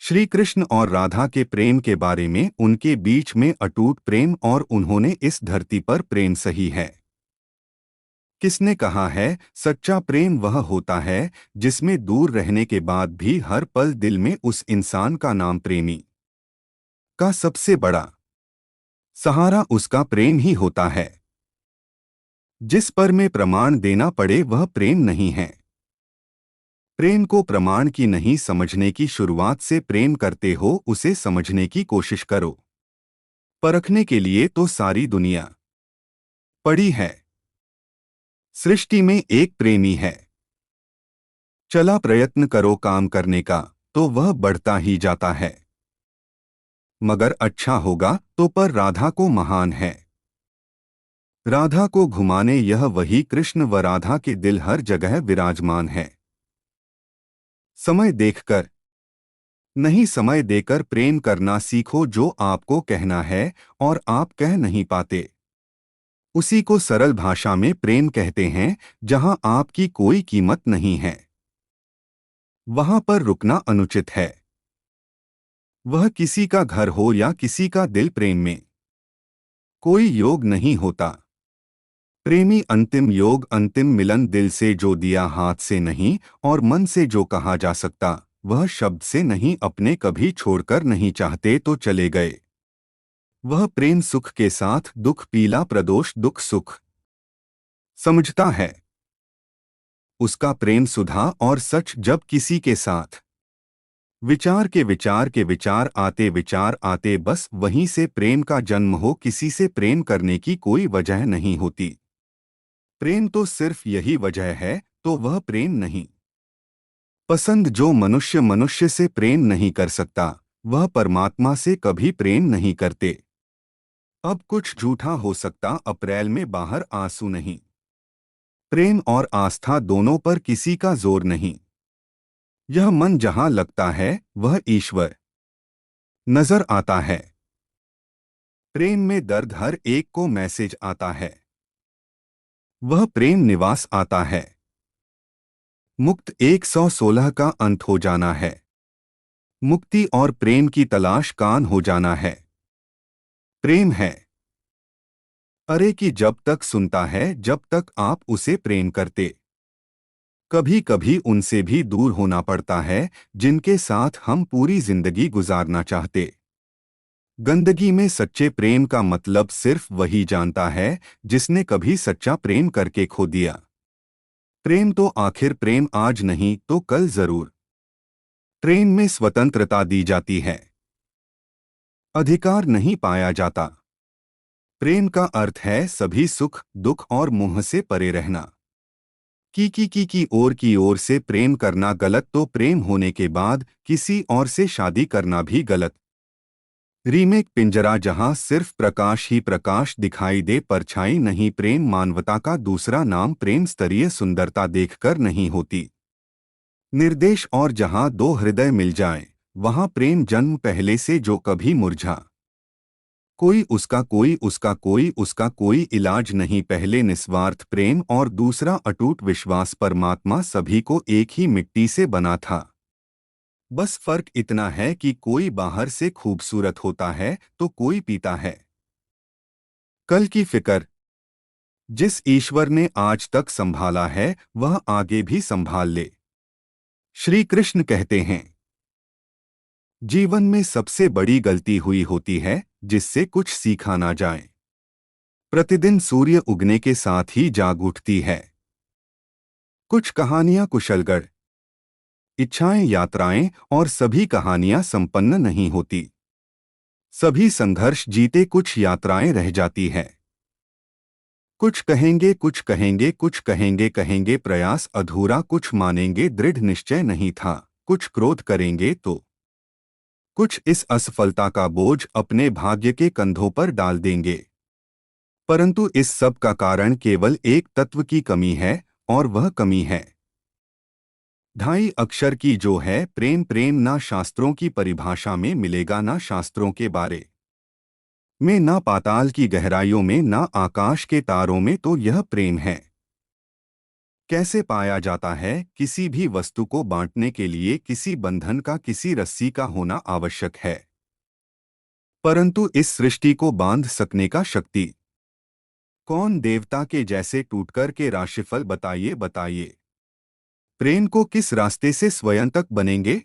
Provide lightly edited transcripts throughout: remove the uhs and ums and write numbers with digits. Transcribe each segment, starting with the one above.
श्री कृष्ण और राधा के प्रेम के बारे में, उनके बीच में अटूट प्रेम और उन्होंने इस धरती पर प्रेम सही है। किसने कहा है, सच्चा प्रेम वह होता है जिसमें दूर रहने के बाद भी हर पल दिल में उस इंसान का नाम प्रेमी का सबसे बड़ा सहारा उसका प्रेम ही होता है। जिस पर में प्रमाण देना पड़े वह प्रेम नहीं है। प्रेम को प्रमाण की नहीं समझने की शुरुआत से प्रेम करते हो, उसे समझने की कोशिश करो। परखने के लिए तो सारी दुनिया पड़ी है। सृष्टि में एक प्रेमी है। चला प्रयत्न करो काम करने का, तो वह बढ़ता ही जाता है। मगर अच्छा होगा तो पर राधा को महान है। राधा को घुमाने यह वही कृष्ण व राधा के दिल हर जगह विराजमान है। समय देखकर नहीं, समय देकर प्रेम करना सीखो। जो आपको कहना है और आप कह नहीं पाते, उसी को सरल भाषा में प्रेम कहते हैं। जहां आपकी कोई कीमत नहीं है, वहां पर रुकना अनुचित है। वह किसी का घर हो या किसी का दिल, प्रेम में कोई योग नहीं होता। प्रेमी अंतिम योग, अंतिम मिलन दिल से जो दिया, हाथ से नहीं, और मन से जो कहा जा सकता, वह शब्द से नहीं। अपने कभी छोड़कर नहीं चाहते तो चले गए। वह प्रेम सुख के साथ दुख, पीला प्रदोष दुख सुख समझता है। उसका प्रेम सुधा और सच। जब किसी के साथ विचार के विचार आते, बस वहीं से प्रेम का जन्म हो। किसी से प्रेम करने की कोई वजह नहीं होती। प्रेम तो सिर्फ यही वजह है, तो वह प्रेम नहीं। पसंद जो मनुष्य मनुष्य से प्रेम नहीं कर सकता, वह परमात्मा से कभी प्रेम नहीं करते। अब कुछ झूठा हो सकता, अप्रैल में बाहर आंसू नहीं। प्रेम और आस्था दोनों पर किसी का जोर नहीं। यह मन जहां लगता है वह ईश्वर नजर आता है। प्रेम में दर्द हर एक को मैसेज आता है। वह प्रेम निवास आता है। मुक्त 116 का अंत हो जाना है। मुक्ति और प्रेम की तलाश कान हो जाना है। प्रेम है अरे कि जब तक सुनता है, जब तक आप उसे प्रेम करते। कभी कभी उनसे भी दूर होना पड़ता है जिनके साथ हम पूरी जिंदगी गुजारना चाहते। गंदगी में सच्चे प्रेम का मतलब सिर्फ वही जानता है जिसने कभी सच्चा प्रेम करके खो दिया। प्रेम तो आखिर प्रेम आज नहीं तो कल जरूर। प्रेम में स्वतंत्रता दी जाती है, अधिकार नहीं पाया जाता। प्रेम का अर्थ है सभी सुख दुख और मोह से परे रहना। की ओर से प्रेम करना गलत, तो प्रेम होने के बाद किसी और से शादी करना भी गलत। रीमेक पिंजरा, जहां सिर्फ प्रकाश ही प्रकाश दिखाई दे, परछाई नहीं। प्रेम मानवता का दूसरा नाम। प्रेम स्तरीय सुंदरता देखकर नहीं होती, निर्देश। और जहां दो हृदय मिल जाएं, वहां प्रेम जन्म पहले से जो कभी मुरझा। कोई उसका कोई उसका कोई उसका कोई इलाज नहीं। पहले निस्वार्थ प्रेम और दूसरा अटूट विश्वास। परमात्मा सभी को एक ही मिट्टी से बना था। बस फर्क इतना है कि कोई बाहर से खूबसूरत होता है तो कोई पीता है। कल की फिक्र जिस ईश्वर ने आज तक संभाला है, वह आगे भी संभाल ले। श्री कृष्ण कहते हैं, जीवन में सबसे बड़ी गलती हुई होती है जिससे कुछ सीखा ना जाए। प्रतिदिन सूर्य उगने के साथ ही जाग उठती है। कुछ कहानियां कुशलगढ़, इच्छाएं यात्राएं, और सभी कहानियां संपन्न नहीं होती। सभी संघर्ष जीते कुछ यात्राएं रह जाती है। कुछ कहेंगे कुछ कहेंगे कुछ कहेंगे कहेंगे प्रयास अधूरा। कुछ मानेंगे दृढ़ निश्चय नहीं था। कुछ क्रोध करेंगे तो कुछ इस असफलता का बोझ अपने भाग्य के कंधों पर डाल देंगे। परंतु इस सब का कारण केवल एक तत्व की कमी है, और वह कमी है 2.5 अक्षर की, जो है प्रेम। प्रेम ना शास्त्रों की परिभाषा में मिलेगा, ना शास्त्रों के बारे में, ना पाताल की गहराइयों में, ना आकाश के तारों में। तो यह प्रेम है कैसे पाया जाता है? किसी भी वस्तु को बांटने के लिए किसी बंधन का, किसी रस्सी का होना आवश्यक है, परंतु इस सृष्टि को बांध सकने का शक्ति कौन? देवता के जैसे टूटकर के राशिफल बताइए बताइए। प्रेम को किस रास्ते से स्वयं तक बनेंगे?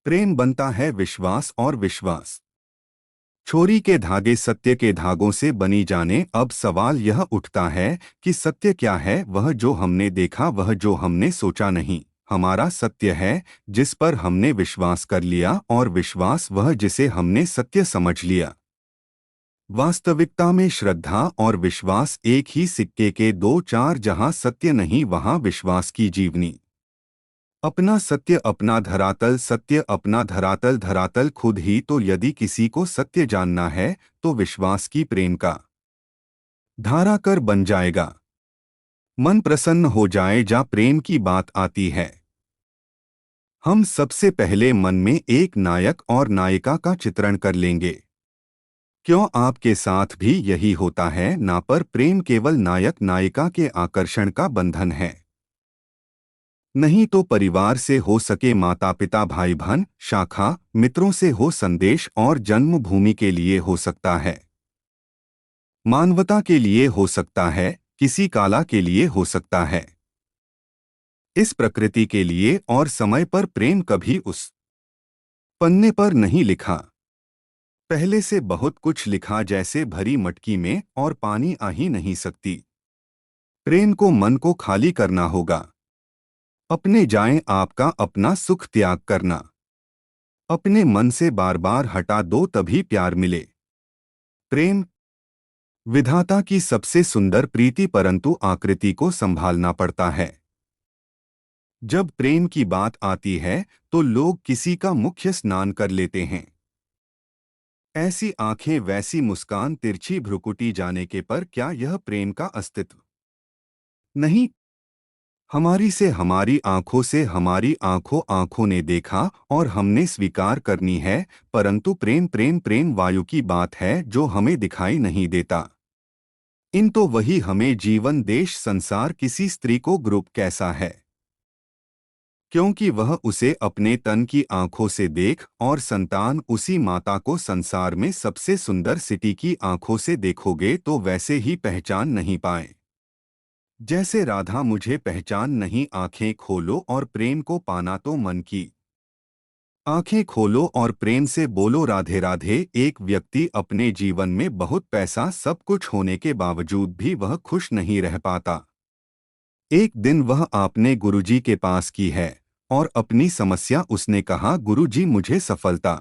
प्रेम बनता है विश्वास, और विश्वास छोरी के धागे सत्य के धागों से बनी जाने। अब सवाल यह उठता है कि सत्य क्या है? वह जो हमने देखा, वह जो हमने सोचा नहीं। हमारा सत्य है जिस पर हमने विश्वास कर लिया, और विश्वास वह जिसे हमने सत्य समझ लिया। वास्तविकता में श्रद्धा और विश्वास एक ही सिक्के के दो चार। जहां सत्य नहीं वहां विश्वास की जीवनी। अपना सत्य अपना धरातल, सत्य अपना धरातल, धरातल खुद ही। तो यदि किसी को सत्य जानना है तो विश्वास की प्रेम का धारा कर बन जाएगा। मन प्रसन्न हो जाए जा प्रेम की बात आती है। हम सबसे पहले मन में एक नायक और नायिका का चित्रण कर लेंगे। क्यों आपके साथ भी यही होता है ना? पर प्रेम केवल नायक नायिका के आकर्षण का बंधन है। नहीं तो परिवार से हो सके, माता पिता भाई बहन, शाखा मित्रों से हो संदेश, और जन्मभूमि के लिए हो सकता है, मानवता के लिए हो सकता है, किसी काला के लिए हो सकता है, इस प्रकृति के लिए और समय पर। प्रेम कभी उस पन्ने पर नहीं लिखा, पहले से बहुत कुछ लिखा जैसे भरी मटकी में और पानी आ ही नहीं सकती। प्रेम को मन को खाली करना होगा। अपने जाएं आपका अपना सुख त्याग करना। अपने मन से बार बार हटा दो तभी प्यार मिले। प्रेम विधाता की सबसे सुंदर प्रीति, परंतु आकृति को संभालना पड़ता है। जब प्रेम की बात आती है तो लोग किसी का मुख्य स्नान कर लेते हैं। ऐसी आंखें, वैसी मुस्कान, तिरछी भ्रुकुटी जाने के पर क्या यह प्रेम का अस्तित्व नहीं? हमारी से, हमारी आंखों से, हमारी आंखों आंखों ने देखा और हमने स्वीकार करनी है। परंतु प्रेम प्रेम प्रेम वायु की बात है जो हमें दिखाई नहीं देता। इन तो वही हमें जीवन, देश, संसार, किसी स्त्री को ग्रुप कैसा है, क्योंकि वह उसे अपने तन की आंखों से देख, और संतान उसी माता को संसार में सबसे सुंदर सिटी की आंखों से देखोगे तो वैसे ही पहचान नहीं पाए जैसे राधा मुझे पहचान नहीं। आंखें खोलो और प्रेम को पाना तो मन की आंखें खोलो और प्रेम से बोलो राधे राधे। एक व्यक्ति अपने जीवन में बहुत पैसा, सब कुछ होने के बावजूद भी वह खुश नहीं रह पाता। एक दिन वह आपने गुरुजी के पास की है और अपनी समस्या उसने कहा, गुरुजी मुझे सफलता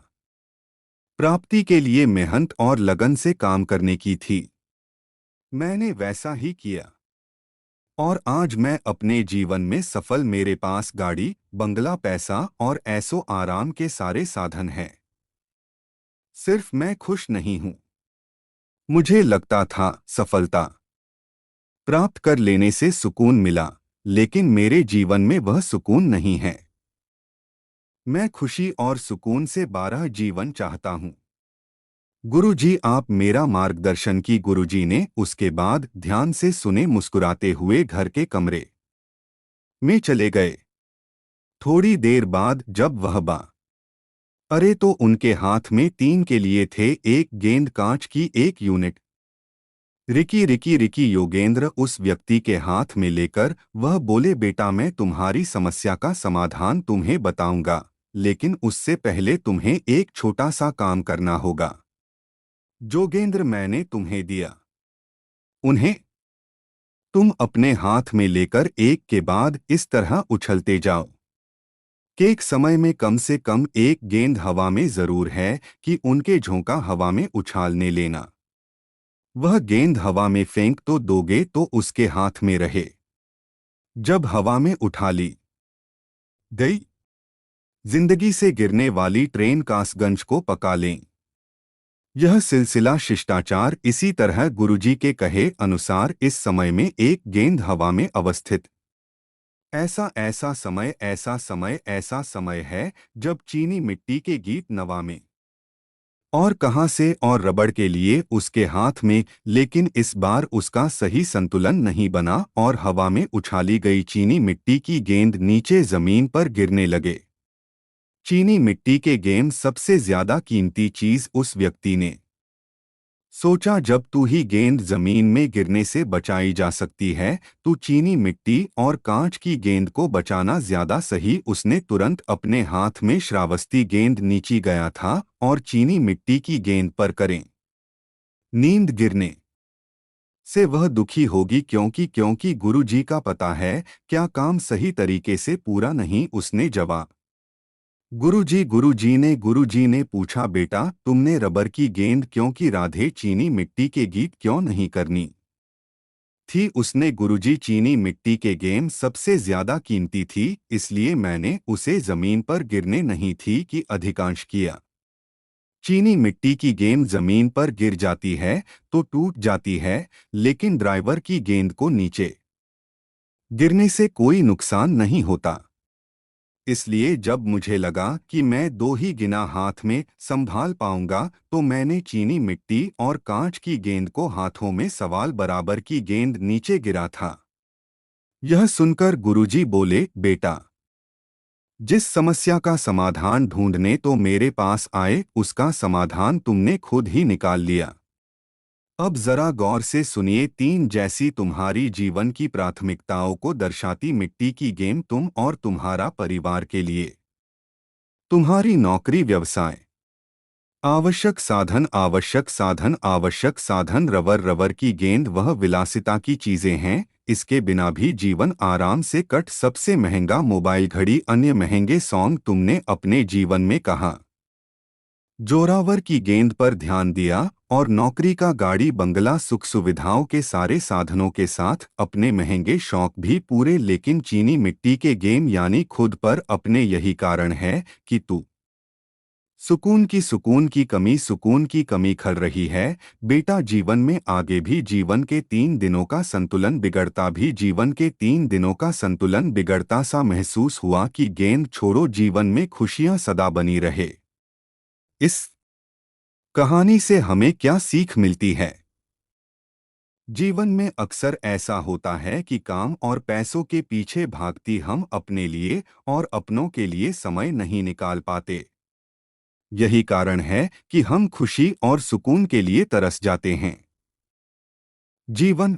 प्राप्ति के लिए मेहनत और लगन से काम करने की थी। मैंने वैसा ही किया और आज मैं अपने जीवन में सफल। मेरे पास गाड़ी, बंगला, पैसा और ऐसो आराम के सारे साधन हैं। सिर्फ मैं खुश नहीं हूं। मुझे लगता था सफलता प्राप्त कर लेने से सुकून मिला, लेकिन मेरे जीवन में वह सुकून नहीं है। मैं खुशी और सुकून से 12 जीवन चाहता हूं। गुरुजी आप मेरा मार्गदर्शन की। गुरुजी ने उसके बाद ध्यान से सुने, मुस्कुराते हुए घर के कमरे में चले गए। थोड़ी देर बाद जब वह अरे तो उनके हाथ में 3 के लिए थे, एक गेंद कांच की, एक unit. Ricky Ricky Ricky. Yogendra उस व्यक्ति के हाथ में लेकर वह बोले, बेटा मैं तुम्हारी समस्या का समाधान तुम्हें बताऊंगा, लेकिन उससे पहले तुम्हें एक छोटा सा काम करना होगा। जोगेंद्र मैंने तुम्हें दिया, उन्हें तुम अपने हाथ में लेकर एक के बाद इस तरह उछलते जाओ कि एक समय में कम से कम एक गेंद हवा में जरूर है कि उनके झोंका हवा में उछालने लेना। वह गेंद हवा में फेंक तो दोगे तो उसके हाथ में रहे। जब हवा में उठा ली गई, जिंदगी से गिरने वाली ट्रेन कासगंज को पका लें। यह सिलसिला शिष्टाचार इसी तरह गुरुजी के कहे अनुसार इस समय में एक गेंद हवा में अवस्थित। ऐसा ऐसा समय, ऐसा समय, ऐसा समय है जब चीनी मिट्टी के गीत नवा में और कहाँ से और रबड़ के लिए उसके हाथ में, लेकिन इस बार उसका सही संतुलन नहीं बना और हवा में उछाली गई चीनी मिट्टी की गेंद नीचे जमीन पर गिरने लगे। चीनी मिट्टी के गेंद सबसे ज्यादा कीमती चीज उस व्यक्ति ने सोचा। जब तू ही गेंद जमीन में गिरने से बचाई जा सकती है तो चीनी मिट्टी और कांच की गेंद को बचाना ज्यादा सही। उसने तुरंत अपने हाथ में श्रावस्ती गेंद नीची गया था और चीनी मिट्टी की गेंद पर करें नींद गिरने से वह दुखी होगी, क्योंकि गुरुजी का पता है क्या काम सही तरीके से पूरा नहीं। उसने जवाब गुरुजी ने पूछा, बेटा तुमने रबर की गेंद क्योंकि राधे चीनी मिट्टी के गीत क्यों नहीं करनी थी। उसने गुरुजी चीनी मिट्टी के गेंद सबसे ज्यादा कीमती थी, इसलिए मैंने उसे जमीन पर गिरने नहीं थी कि अधिकांश किया। चीनी मिट्टी की गेंद जमीन पर गिर जाती है तो टूट जाती है, लेकिन ड्राइवर की गेंद को नीचे गिरने से कोई नुकसान नहीं होता। इसलिए जब मुझे लगा कि मैं दो ही गिना हाथ में संभाल पाऊंगा तो मैंने चीनी मिट्टी और कांच की गेंद को हाथों में सवाल बराबर की गेंद नीचे गिरा था। यह सुनकर गुरुजी बोले, बेटा जिस समस्या का समाधान ढूंढने तो मेरे पास आए उसका समाधान तुमने खुद ही निकाल लिया। अब जरा गौर से सुनिए। तीन जैसी तुम्हारी जीवन की प्राथमिकताओं को दर्शाती मिट्टी की गेंद तुम और तुम्हारा परिवार के लिए, तुम्हारी नौकरी व्यवसाय, आवश्यक साधन रबर रबर की गेंद वह विलासिता की चीजें हैं, इसके बिना भी जीवन आराम से कट। सबसे महंगा मोबाइल, घड़ी, अन्य महंगे सॉन्ग तुमने अपने जीवन में कहा जोरावर की गेंद पर ध्यान दिया और नौकरी का, गाड़ी, बंगला, सुख सुविधाओं के सारे साधनों के साथ अपने महंगे शौक भी पूरे, लेकिन चीनी मिट्टी के गेम यानी खुद पर अपने। यही कारण है कि तू सुकून की कमी खल रही है। बेटा जीवन में आगे भी जीवन के 3 दिनों का संतुलन बिगड़ता भी जीवन के 3 दिनों का संतुलन बिगड़ता सा महसूस हुआ कि गेंद छोड़ो, जीवन में खुशियां सदा बनी रहे। इस कहानी से हमें क्या सीख मिलती है? जीवन में अक्सर ऐसा होता है कि काम और पैसों के पीछे भागती हम अपने लिए और अपनों के लिए समय नहीं निकाल पाते। यही कारण है कि हम खुशी और सुकून के लिए तरस जाते हैं। जीवन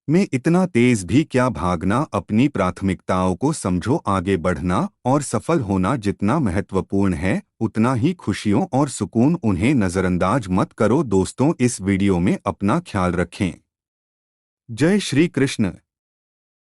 में इतना तेज भी क्या भागना, अपनी प्राथमिकताओं को समझो। आगे बढ़ना और सफल होना जितना महत्वपूर्ण है उतना ही खुशियों और सुकून, उन्हें नजरअंदाज मत करो। दोस्तों इस वीडियो में अपना ख्याल रखें। जय श्री कृष्ण।